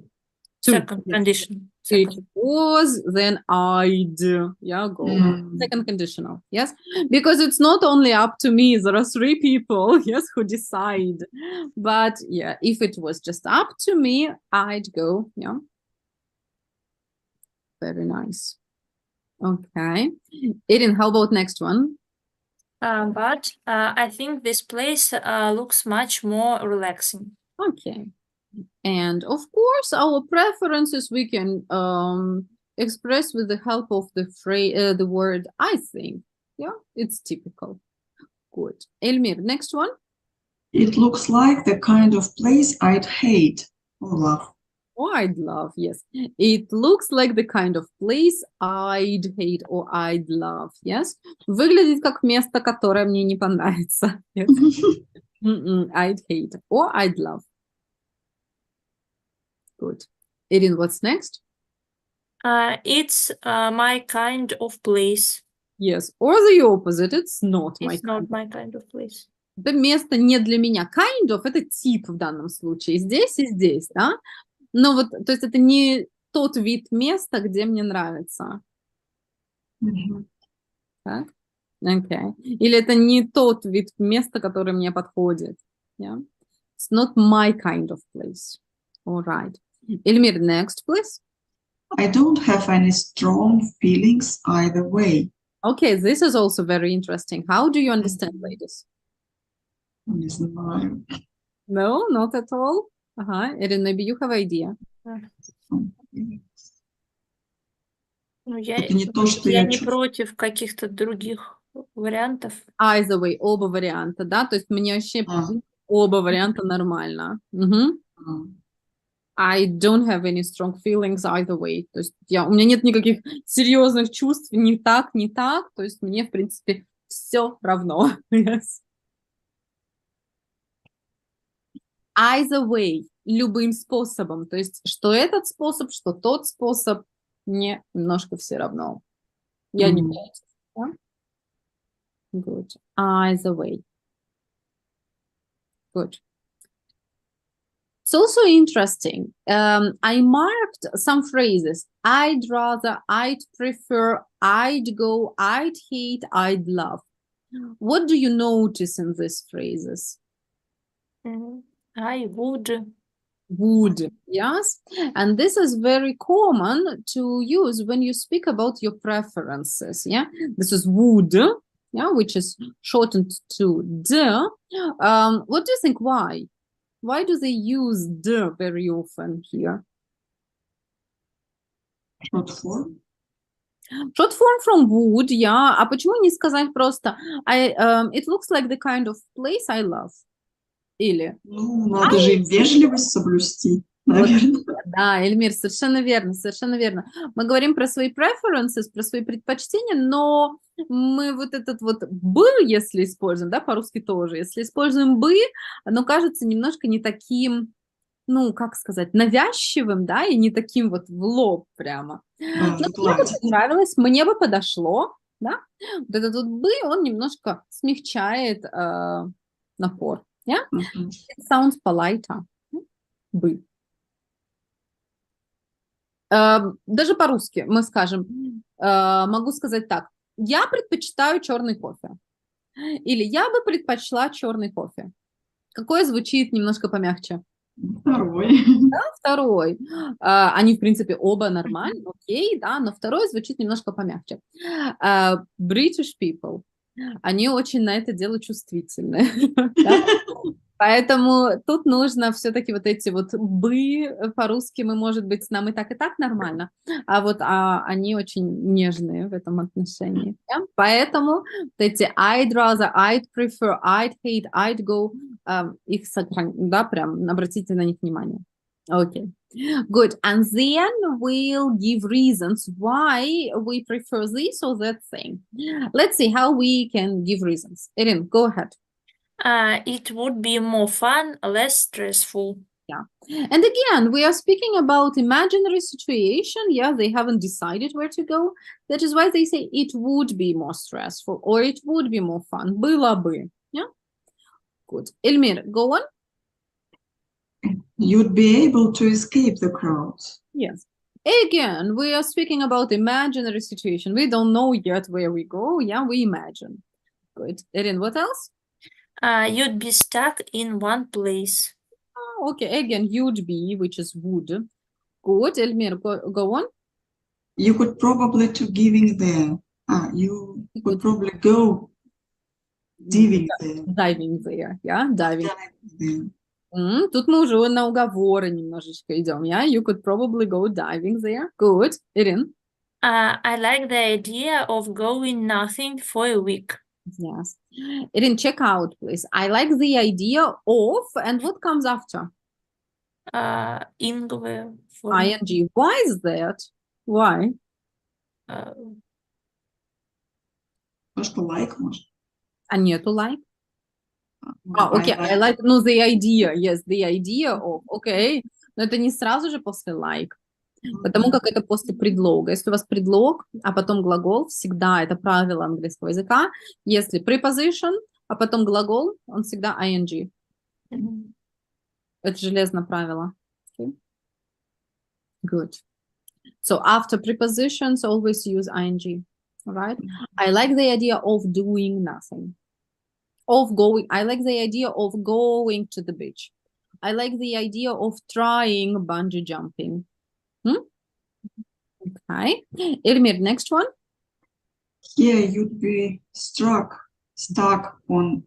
To. Second condition. It Second. was, then I'd. Yeah, go. Mm. Second conditional. Yes, because it's not only up to me. There are three people, yes, who decide. But yeah, if it was just up to me, I'd go. Yeah. Very nice. Okay. Irina, how about next one? But I think this place looks much more relaxing. Okay. And of course, our preferences we can express with the help of the phrase, the word I think. Yeah, it's typical. Good. Elmir, next one. It looks like the kind of place I'd hate or love. Oh, I'd love, yes. It looks like the kind of place I'd hate or I'd love, yes. Выглядит как место, которое мне не понравится. Yes. I'd hate or I'd love. Good. Irina, what's next? It's my kind of place. Yes, or the opposite, it's not my It's not kind. my kind of place. Это место не для меня. Kind of – это тип в данном случае. Здесь и здесь, да? Но вот, то есть это не тот вид места, где мне нравится. Мгм. Так? Okay. Или это не тот вид места, который мне подходит. Yeah? It's not my kind of place. All right. Elmir, next, please. I don't have any strong feelings either way. Okay, this is also very interesting. How do you understand, ladies? Не знаю. No, not at all. Irina, maybe you have idea. Ну, Это не то, что я я не чувствую. против каких-то других вариантов. Either way, оба варианта, да, то есть мне вообще оба варианта нормально. Мгм. I don't have any strong feelings either way. То есть у меня нет никаких серьезных чувств ни так, ни так. То есть мне, в принципе, все равно. Yes. Either way, любым способом. То есть что этот способ, что тот способ, мне немножко все равно. Я не против. Да? Good. Either way. Good. It's also interesting. I marked some phrases. I'd rather, I'd prefer, I'd go, I'd hate, I'd love. What do you notice in these phrases? I would. Would, yes. And this is very common to use when you speak about your preferences. Yeah, this is would, yeah, which is shortened to d. What do you think? Why? Why do they use d very often here? Short form. Short form from would, yeah. А почему не сказать просто it looks like the kind of place I love? Или Ну, надо же им вежливость соблюсти, наверное. да, Эльмир, совершенно верно, совершенно верно. Мы говорим про свои preferences, про свои предпочтения, но мы вот этот вот бы, если используем, да, по-русски тоже, если используем бы, оно кажется немножко не таким, ну, как сказать, навязчивым, да, и не таким вот в лоб прямо. Да, Но мне бы гладить. понравилось, мне бы подошло, да. Вот этот вот бы, он немножко смягчает напор, yeah? Мгм. It sounds politer. Бы. Даже по-русски мы скажем, могу сказать так, я предпочитаю черный кофе. Или я бы предпочла черный кофе. Какое звучит немножко помягче? Второй. Второй. Они, в принципе, оба нормальные, окей, да, но второй звучит немножко помягче. British people, они очень на это дело чувствительны. Да? Поэтому тут нужно все-таки вот эти вот бы по-русски мы, может быть, нам и так нормально, а вот они очень нежные в этом отношении. Да? Поэтому вот эти I'd rather, I'd prefer, I'd hate, I'd go, их да, прям обратите на них внимание. Okay, good. And then we'll give reasons why we prefer this or that thing. Let's see how we can give reasons. Erin, go ahead. It would be more fun, less stressful. And again, we are speaking about imaginary situation. Yeah, they haven't decided where to go. That is why they say it would be more stressful or it would be more fun. Было бы. Yeah, good. Elmir, go on. You'd be able to escape the crowds. Yes. Again, we are speaking about imaginary situation. We don't know yet where we go. Yeah, we imagine. Good. Erin, what else? You'd be stuck in one place. Okay, again, you'd be, which is would. Good. Elmir, go on. You could probably to giving there. You could probably go diving there. Diving there. Yeah, diving. There. Тут мы уже на уговоры немножечко идем. Yeah, you could probably go diving there. Good. Erin. I like the idea of going nothing for a week. Yes. Erin, check out, please. I like the idea of, and what comes after? Ingve. ING. Why is that? Why? Потому что like может. А нету like? Okay, I like, ну, the idea, yes, the idea of, okay. Но это не сразу же после like, потому как это после предлога. Если у вас предлог, а потом глагол, всегда это правило английского языка. Если preposition, а потом глагол, он всегда ing. Это железное правило. Okay. Good. So after prepositions, always use ing. All right. I like the idea of doing nothing. Of going. I like the idea of going to the beach. I like the idea of trying bungee jumping. Okay. Elmir, next one. Here you'd be stuck on.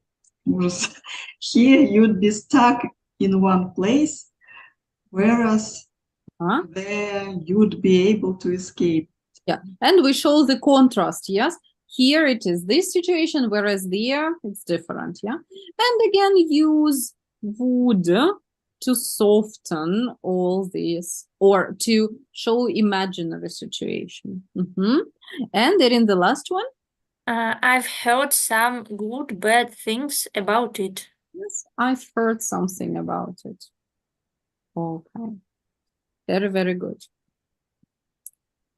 Here you'd be stuck in one place, whereas there you'd be able to escape. Yeah, and we show the contrast, yes? Here it is this situation, whereas there it's different, yeah? And again, use would to soften all this or to show imaginary situation. And then in the last one, I've heard some good, bad things about it. yes, I've heard something about it. Okay, very, very good.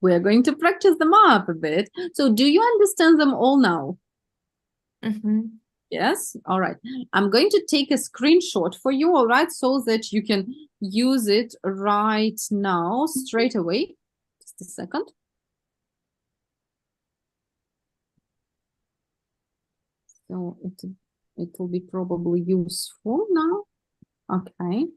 We're going to practice them up a bit. So do you understand them all now? Mhm. Yes, all right. I'm going to take a screenshot for you, all right, so that you can use it right now, straight away. Just a second. So it will be probably useful now. Okay.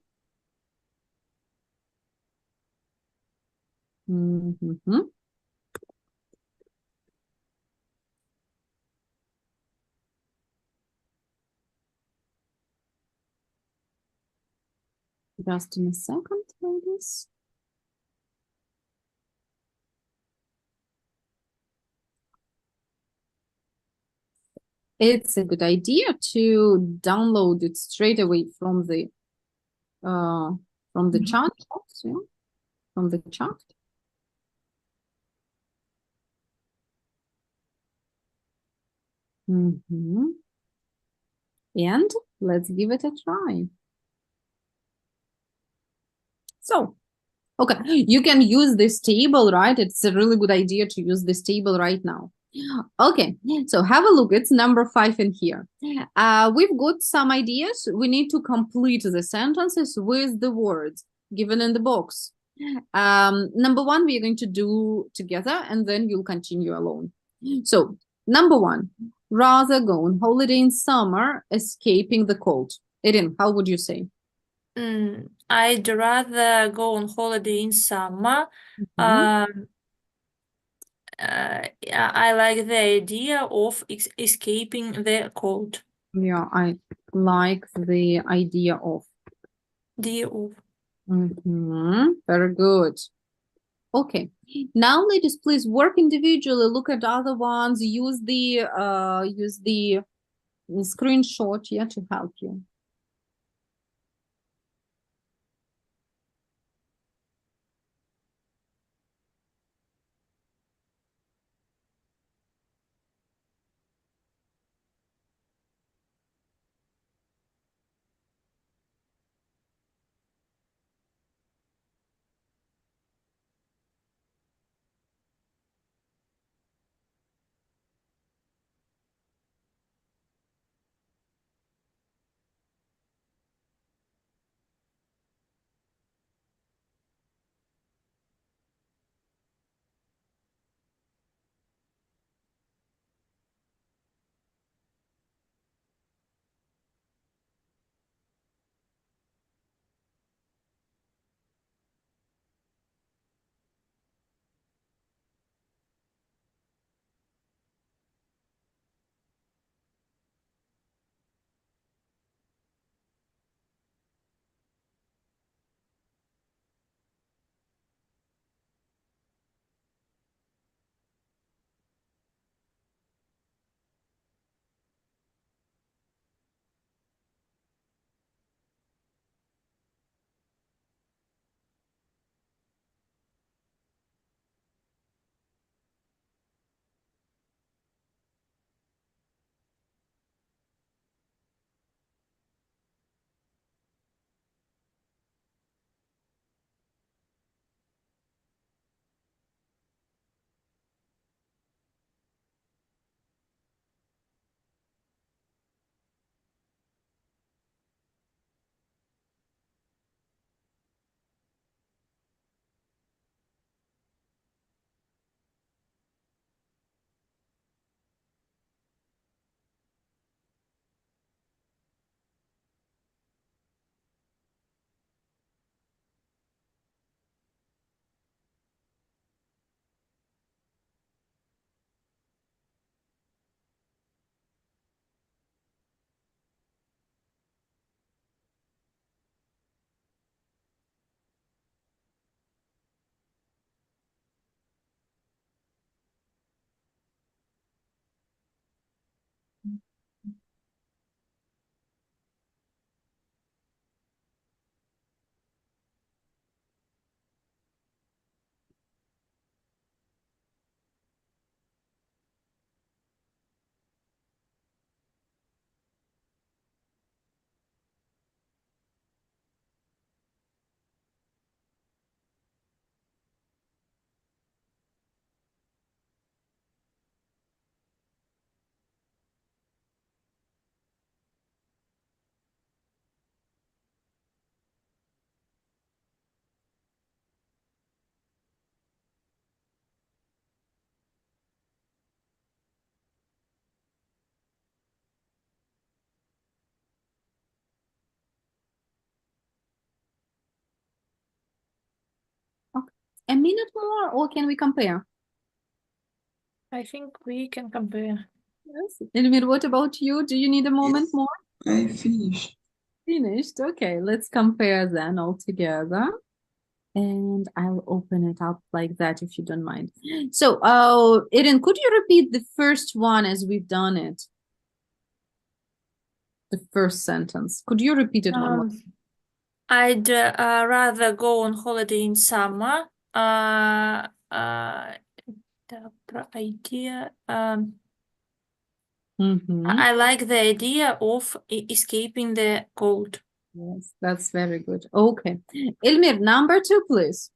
Just in a second, ladies. It's a good idea to download it straight away from the chat box, yeah, from the chat. And let's give it a try. So, okay, you can use this table, right? It's a really good idea to use this table right now. Okay, so have a look. It's number 5 in here. We've got some ideas. We need to complete the sentences with the words given in the box. Number 1, we're going to do together, and then you'll continue alone. So, number 1, rather go on holiday in summer, escaping the cold. Erin, how would you say? I'd rather go on holiday in summer. I like the idea of escaping the cold. Yeah, I like the idea of. Very good. Okay, now ladies, please work individually. Look at other ones. Use the screenshot here to help you. a minute more, or can we compare? I think we can compare. Yes. Elmir, what about you? Do you need a moment Yes. more? I finished. Finished. Okay, let's compare then all together. And I'll open it up like that if you don't mind. So, Erin, could you repeat the first one as we've done it? The first sentence. Could you repeat it one more? I'd rather go on holiday in summer. The idea. Mhm. I like the idea of escaping the cold. Yes, that's very good. Okay. Elmir, number 2, please.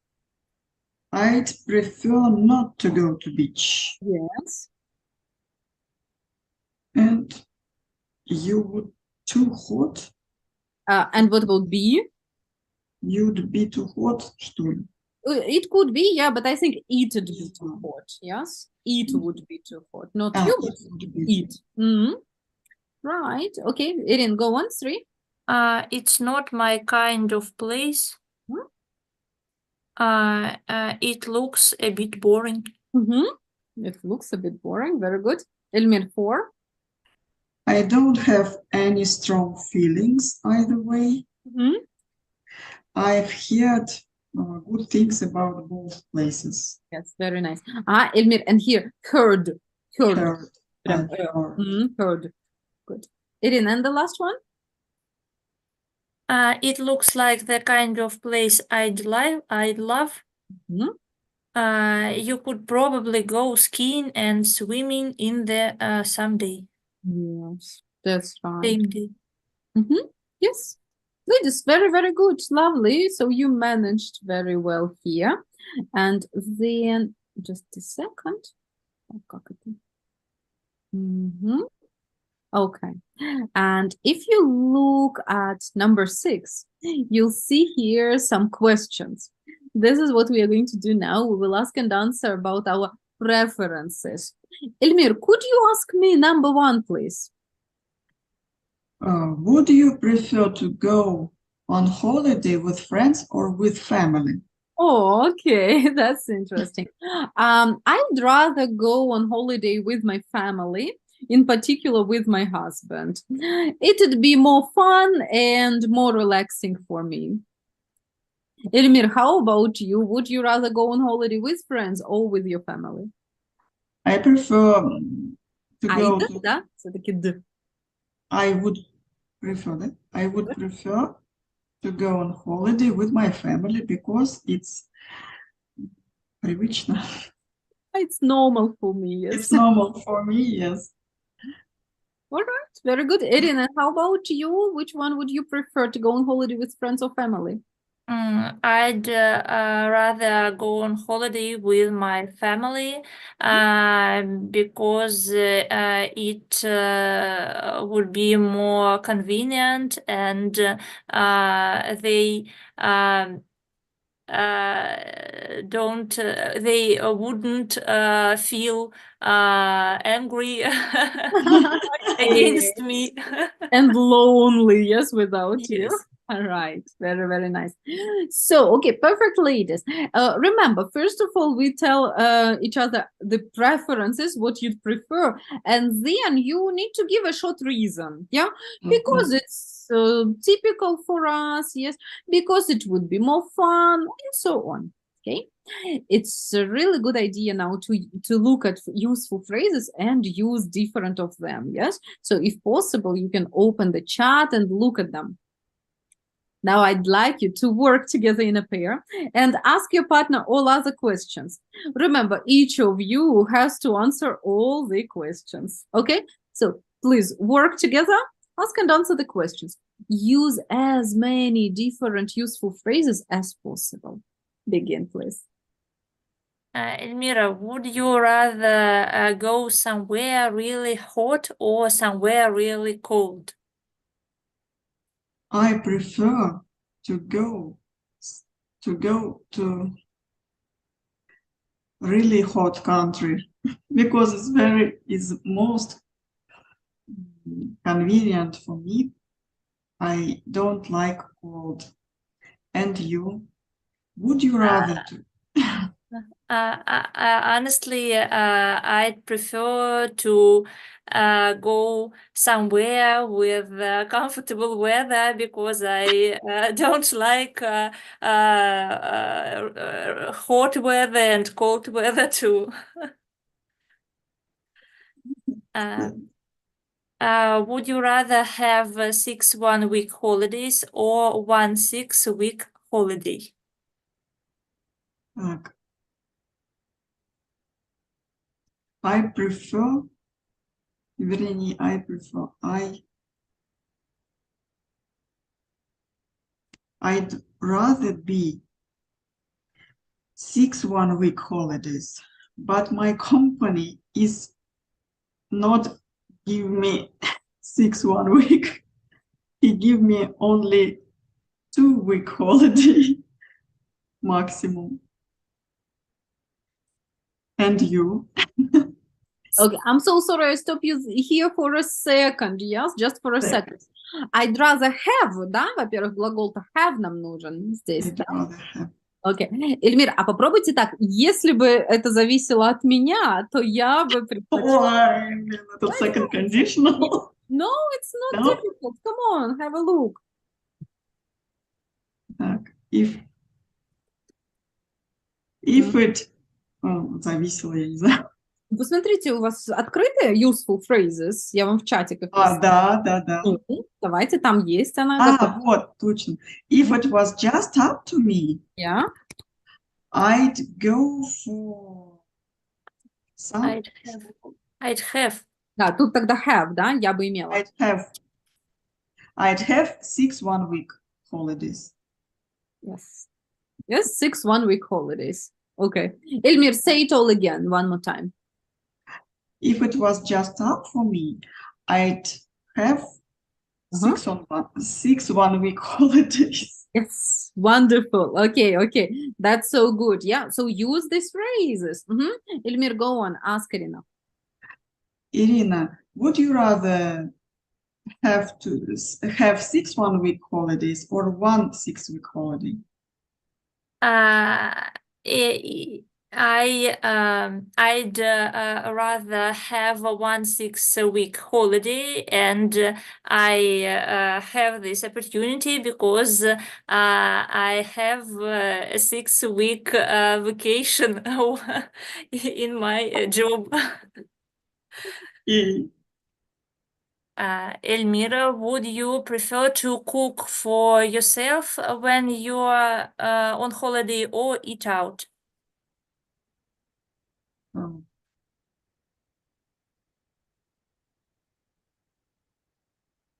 I'd prefer not to go to beach. Yes. And you would too hot? And what about B? You'd be too hot, что ли? It could be, yeah, but I think it'd be too hot. Yes, it would be too hot. Not Ah, you, but it would be. it. Mhm. Right. Okay. Erin, go on. 3. It's not my kind of place. Hmm? It looks a bit boring. It looks a bit boring. Very good. Elmir, 4. I don't have any strong feelings either way. I've heard good things about both places. Yes, very nice. Elmir, and here, heard. Heard. Heard. Прям, I've heard. Heard. Good. Erin, and the last one? It looks like the kind of place I'd love. Mhm. You could probably go skiing and swimming in the someday. Yes, that's right. Same day. Yes. Good. It's very, very good. Lovely. So you managed very well here. And then just a second. Okay. And if you look at number 6, you'll see here some questions. This is what we are going to do now. We will ask and answer about our preferences. Elmir, could you ask me number 1, please? Would you prefer to go on holiday with friends or with family? Oh, okay. That's interesting. I'd rather go on holiday with my family, in particular with my husband. It'd be more fun and more relaxing for me. Elmir, how about you? Would you rather go on holiday with friends or with your family? I prefer to go Айды, to, да? Все-таки д. I would prefer that. I would prefer to go on holiday with my family because it's привычно. It's normal for me, yes. It's normal for me, yes. All right, very good. Erin, and how about you? Which one would you prefer, to go on holiday with friends or family? I'd rather go on holiday with my family because it would be more convenient, and they don't they wouldn't feel angry against me. And lonely, yes, without you. Yes. All right, very, very nice. So, okay, perfect, ladies. Remember, first of all, we tell each other the preferences, what you'd prefer, and then you need to give a short reason, yeah? Because it's typical for us, yes, because it would be more fun, and so on, okay? It's a really good idea now to look at useful phrases and use different of them, yes? So if possible, you can open the chat and look at them. Now I'd like you to work together in a pair and ask your partner all other questions. Remember, each of you has to answer all the questions, okay? So please work together, ask and answer the questions. Use as many different useful phrases as possible. Begin, please. Elmira, would you rather go somewhere really hot or somewhere really cold? I prefer to go to really hot country because it's most convenient for me. I don't like cold. And you? Would you rather Honestly, I'd prefer to go somewhere with comfortable weather because I don't like hot weather and cold weather too. Would you rather have 6 one-week holidays or 1 6-week holiday? Так. I prefer, вернее, I'd rather be 6 one-week holidays, but my company is not give me 6 1 week. He give me only 2-week holiday maximum. And you? Okay, I'm so sorry I stopped you here for a second, yes, just for a second. I'd rather have, да, во-первых, глагол-то have нам нужен здесь, I'd да? rather have. Окей. Эльмир, а попробуйте так, если бы это зависело от меня, то я бы предпочла... Ой, это second conditional. No, it's not No? difficult. Come on, have a look. Так, if it... зависело, я не знаю. Посмотрите, у вас открыты useful phrases? Я вам в чате как Да. Давайте, там есть она. Вот, точно. If it was just up to me, Yeah. I'd go for some... I'd have. Да, тут тогда have, да, я бы имела. I'd have 6 one-week holidays. Yes. Yes, 6 one-week holidays. Okay. Elmir, say it all again, one more time. If it was just up for me, I'd have 6 one-week holidays. Yes, wonderful. Okay. That's so good. Yeah, so use these phrases. Elmir, go on, ask Irina. Irina, would you rather have 6 one-week holidays or 1 6-week holiday? I'd rather have a 1 6-week holiday, and I have this opportunity because I have a 6-week vacation in my job. Elmira, would you prefer to cook for yourself when you are on holiday or eat out?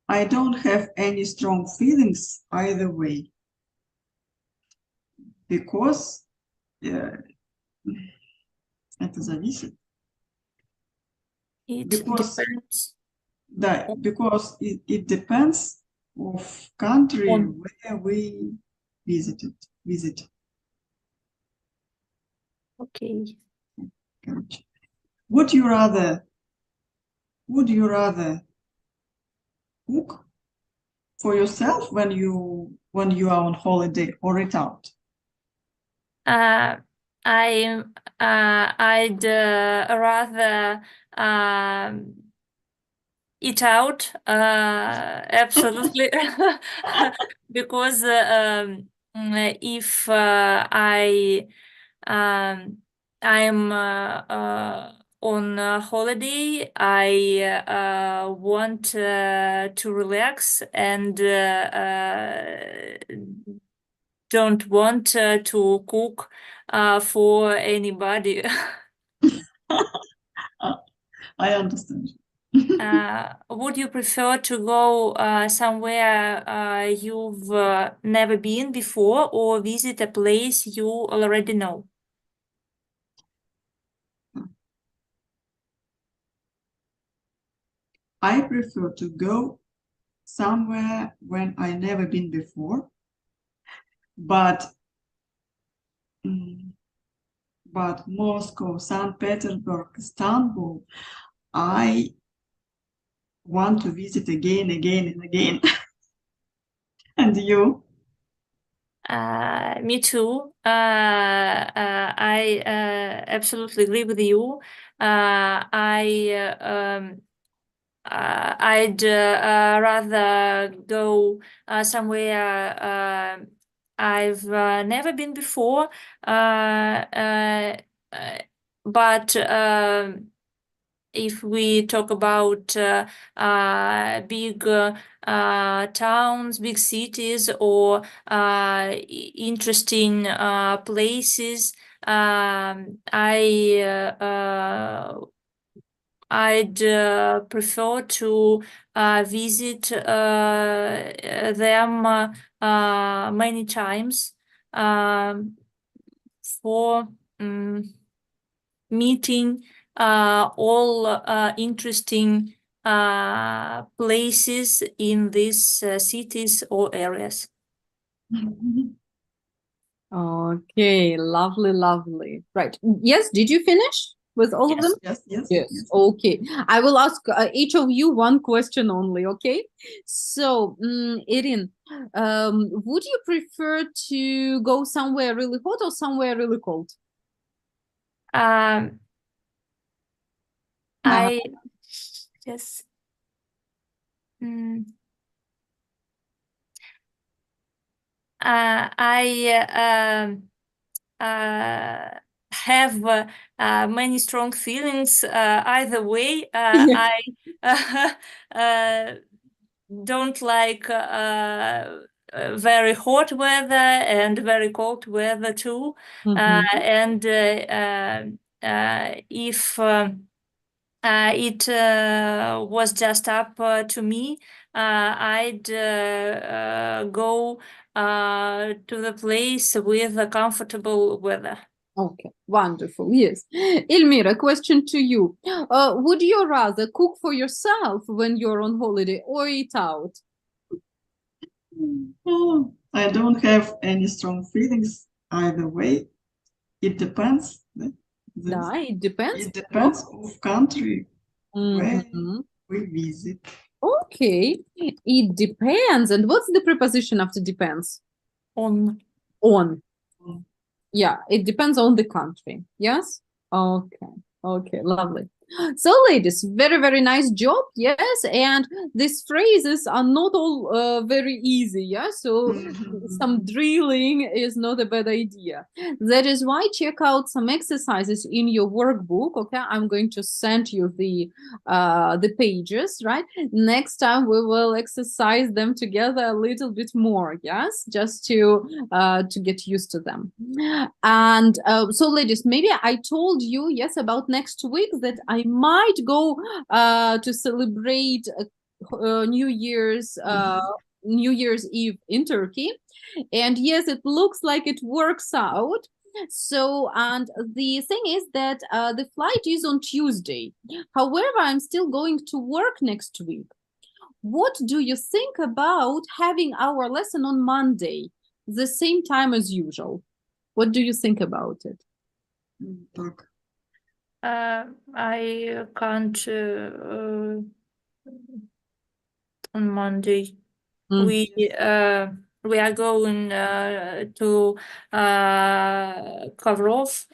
I don't have any strong feelings either way, because это зависит. It depends. Да, because it depends of country where we visit. Okay. Would you rather cook for yourself when you are on holiday or eat out? I'd rather eat out, absolutely, because if I'm on holiday, I want to relax and don't want to cook for anybody. I understand. Would you prefer to go somewhere you've never been before, or visit a place you already know? I prefer to go somewhere when I never been before, but Moscow, St. Petersburg, Istanbul, I want to visit again and again. And you? Me too. I absolutely agree with you. I'd rather go somewhere I've never been before, but if we talk about big towns, big cities, or interesting places, I'd prefer to visit them many times for meeting all interesting places in these cities or areas. Okay, lovely, lovely. Right. Yes, did you finish with all of them? Yes, yes, Yes. yes. Okay. I will ask each of you one question only, okay? So, Erin, would you prefer to go somewhere really hot or somewhere really cold? I yes. I have many strong feelings either way. I don't like very hot weather and very cold weather too. And if it was just up to me, I'd go to the place with a comfortable weather. Okay, wonderful. Yes. Elmira, question to you. Would you rather cook for yourself when you're on holiday or eat out? Oh, I don't have any strong feelings either way. It depends. Yeah, it depends. It depends of country where Mhm. we visit. Okay, it depends. And what's the preposition after depends? On. On. Mm. Yeah, it depends on the country. Yes? Okay. Okay, lovely. So, ladies, very, very nice job. Yes, and these phrases are not all very easy. Yeah, so some drilling is not a bad idea. That is why check out some exercises in your workbook. Okay, I'm going to send you the pages. Right, next time we will exercise them together a little bit more. Yes, just to get used to them. And so, ladies, maybe I told you yes about next week that I might go to celebrate New Year's Eve in Turkey, and yes, it looks like it works out. So, and the thing is that the flight is on Tuesday. However, I'm still going to work next week. What do you think about having our lesson on Monday, the same time as usual? What do you think about it? Так. I can't on Monday. We are going to Kovrov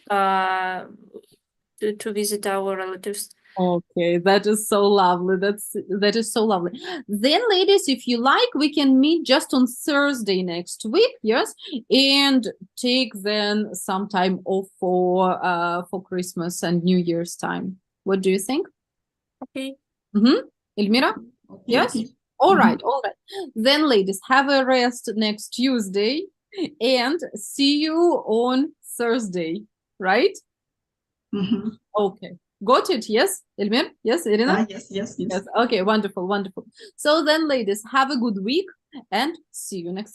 to visit our relatives. Okay, that is so lovely. That is so lovely. Then, ladies, if you like, we can meet just on Thursday next week, yes, and take then some time off for Christmas and New Year's time. What do you think? Okay. Elmira? Okay, Yes? okay. All right, all right. Then, ladies, have a rest next Tuesday and see you on Thursday, right? Okay. Got it? Yes, Elmir? Yes, Irina? Yes, yes, yes. Yes. Okay, wonderful, wonderful. So then, ladies, have a good week and see you next